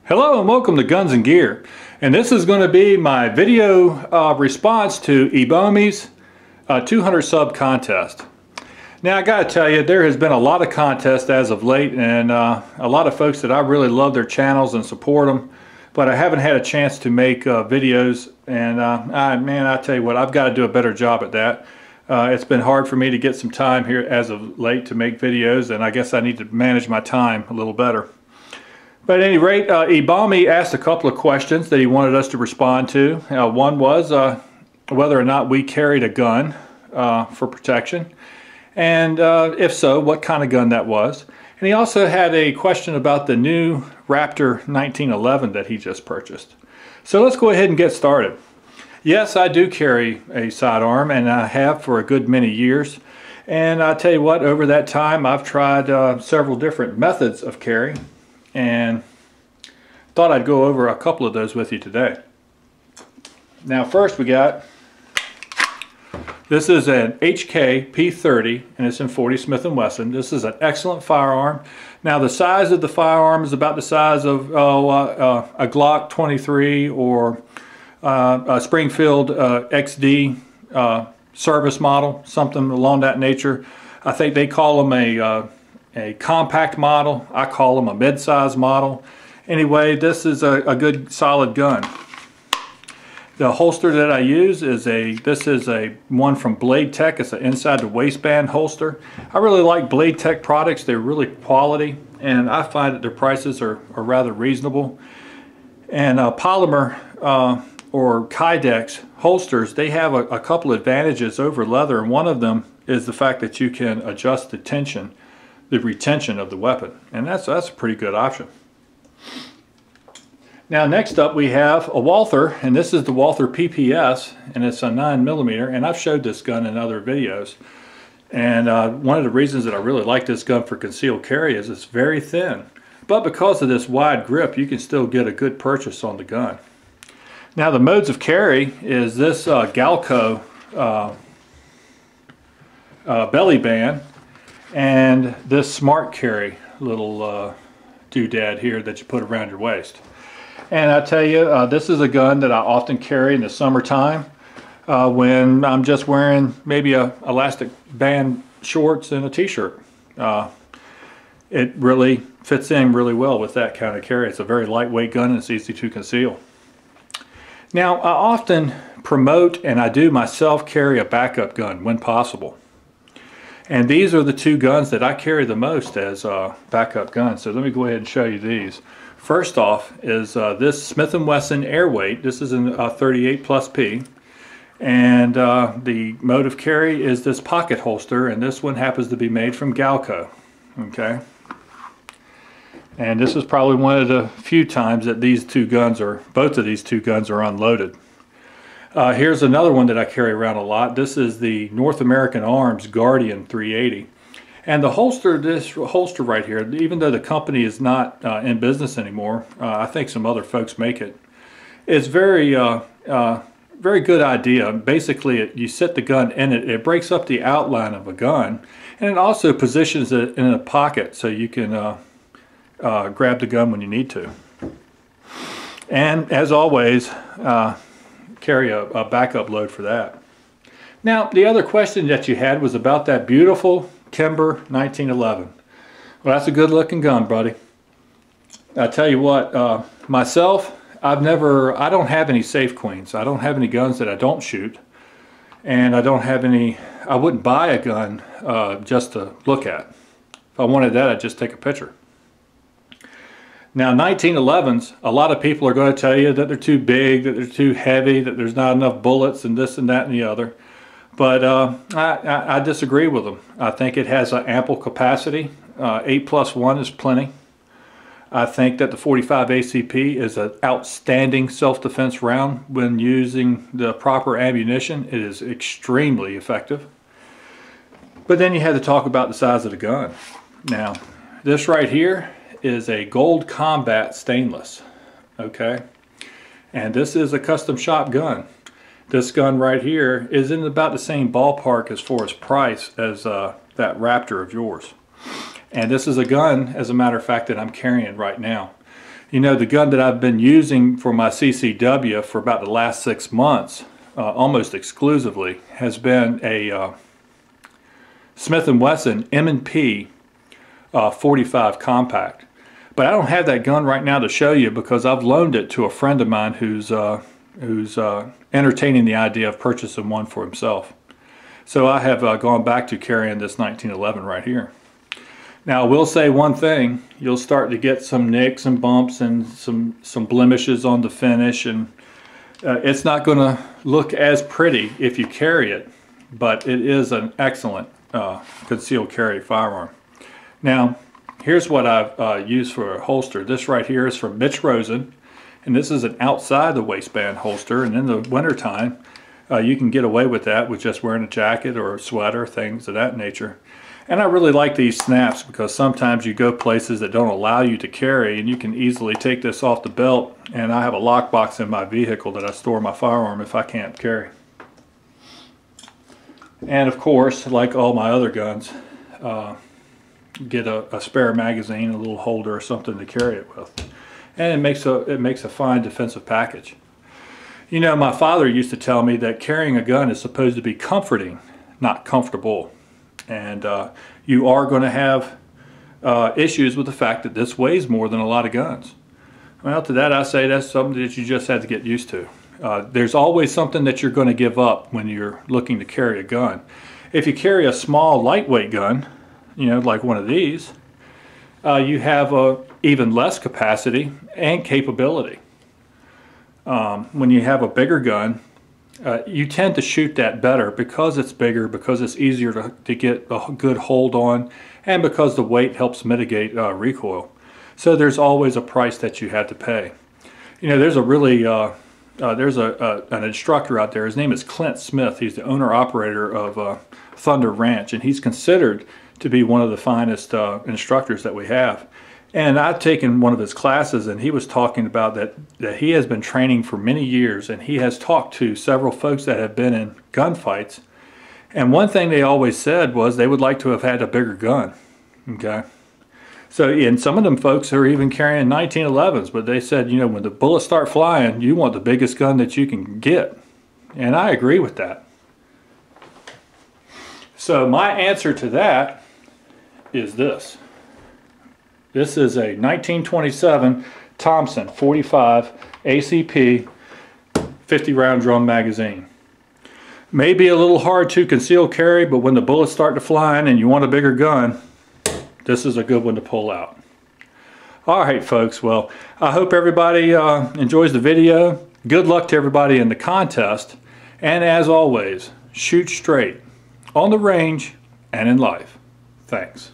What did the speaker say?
Hello and welcome to Guns and Gear, and this is going to be my video response to ebomey's 200 sub contest. Now I gotta tell you, there has been a lot of contests as of late, and a lot of folks that I really love their channels and support them, but I haven't had a chance to make videos, and man, I tell you what, I've got to do a better job at that. It's been hard for me to get some time here as of late to make videos, and I guess I need to manage my time a little better. But at any rate, ebomey asked a couple of questions that he wanted us to respond to. One was whether or not we carried a gun for protection, and if so, what kind of gun that was. And he also had a question about the new Raptor 1911 that he just purchased. So let's go ahead and get started. Yes, I do carry a sidearm, and I have for a good many years. And I tell you what, over that time I've tried several different methods of carry, and thought I'd go over a couple of those with you today. Now first we got, this is an HK P30 and it's in .40 Smith & Wesson. This is an excellent firearm. Now the size of the firearm is about the size of a Glock 23 or a Springfield XD service model, something along that nature. I think they call them a compact model. I call them a mid-size model. Anyway, this is a good solid gun. The holster that I use is this is a one from Blade Tech. It's an inside the waistband holster. I really like Blade Tech products. They're really quality, and I find that their prices are rather reasonable. And polymer or Kydex holsters, they have a couple advantages over leather, and one of them is the fact that you can adjust the tension, the retention of the weapon, and that's a pretty good option. Now next up we have a Walther, and this is the Walther PPS, and it's a 9mm, and I've showed this gun in other videos. And one of the reasons that I really like this gun for concealed carry is it's very thin, but because of this wide grip you can still get a good purchase on the gun. Now the modes of carry is this Galco belly band, and this smart carry little doodad here that you put around your waist. And I tell you, this is a gun that I often carry in the summertime when I'm just wearing maybe a elastic band shorts and a t-shirt. It really fits in really well with that kind of carry. It's a very lightweight gun and it's easy to conceal. Now I often promote, and I do myself, carry a backup gun when possible. And these are the two guns that I carry the most as backup guns. So let me go ahead and show you these. First off is this Smith & Wesson Airweight. This is in 38 plus P. And the mode of carry is this pocket holster, and this one happens to be made from Galco. Okay. And this is probably one of the few times that both of these two guns are unloaded. Here's another one that I carry around a lot. This is the North American Arms Guardian 380. And the holster, this holster right here, even though the company is not in business anymore, I think some other folks make it. It's very good idea. Basically, you set the gun in it. It breaks up the outline of a gun, and it also positions it in a pocket so you can grab the gun when you need to. And as always, carry a backup load for that. Now, the other question that you had was about that beautiful Kimber 1911. Well, that's a good looking gun, buddy. I tell you what, myself, I don't have any Safe Queens. I don't have any guns that I don't shoot, and I don't have any. I wouldn't buy a gun just to look at. If I wanted that, I'd just take a picture. Now 1911s, a lot of people are going to tell you that they're too big, that they're too heavy, that there's not enough bullets, and this and that and the other. But I disagree with them. I think it has an ample capacity. 8+1 is plenty. I think that the 45 ACP is an outstanding self-defense round when using the proper ammunition. It is extremely effective. But then you had to talk about the size of the gun. Now, this right here is a Gold Combat stainless. Okay, and this is a custom shop gun. This gun right here is in about the same ballpark as far as price as that Raptor of yours. And this is a gun, as a matter of fact, that I'm carrying right now. You know, the gun that I've been using for my CCW for about the last 6 months, almost exclusively, has been a Smith & Wesson M&P 45 compact. But I don't have that gun right now to show you because I've loaned it to a friend of mine who's entertaining the idea of purchasing one for himself. So I have gone back to carrying this 1911 right here. Now I will say one thing, you'll start to get some nicks and bumps and some blemishes on the finish, and it's not going to look as pretty if you carry it, but it is an excellent concealed carry firearm. Now here's what I've used for a holster. This right here is from Mitch Rosen, and this is an outside the waistband holster, and in the wintertime you can get away with that with just wearing a jacket or a sweater, things of that nature. And I really like these snaps because sometimes you go places that don't allow you to carry, and you can easily take this off the belt, and I have a lockbox in my vehicle that I store my firearm if I can't carry. And of course, like all my other guns, get a spare magazine, a little holder or something to carry it with. And it makes a fine defensive package. You know, my father used to tell me that carrying a gun is supposed to be comforting, not comfortable. And you are going to have issues with the fact that this weighs more than a lot of guns. Well, to that I say that's something that you just have to get used to. There's always something that you're going to give up when you're looking to carry a gun. If you carry a small, lightweight gun, you know, like one of these, you have even less capacity and capability. When you have a bigger gun, you tend to shoot that better because it's bigger, because it's easier to get a good hold on, and because the weight helps mitigate recoil. So there's always a price that you have to pay. You know, there's a really there's an instructor out there. His name is Clint Smith. He's the owner-operator of Thunder Ranch, and he's considered to be one of the finest instructors that we have. And I've taken one of his classes, and he was talking about that he has been training for many years, and he has talked to several folks that have been in gunfights. And one thing they always said was they would like to have had a bigger gun. Okay. So, and some of them folks are even carrying 1911s, but they said, you know, when the bullets start flying, you want the biggest gun that you can get. And I agree with that. So my answer to that is this. This is a 1927 Thompson 45 ACP 50 round drum magazine. May be a little hard to conceal carry, but when the bullets start to fly in and you want a bigger gun, this is a good one to pull out. Alright folks, well, I hope everybody enjoys the video. Good luck to everybody in the contest, and as always, shoot straight on the range and in life. Thanks.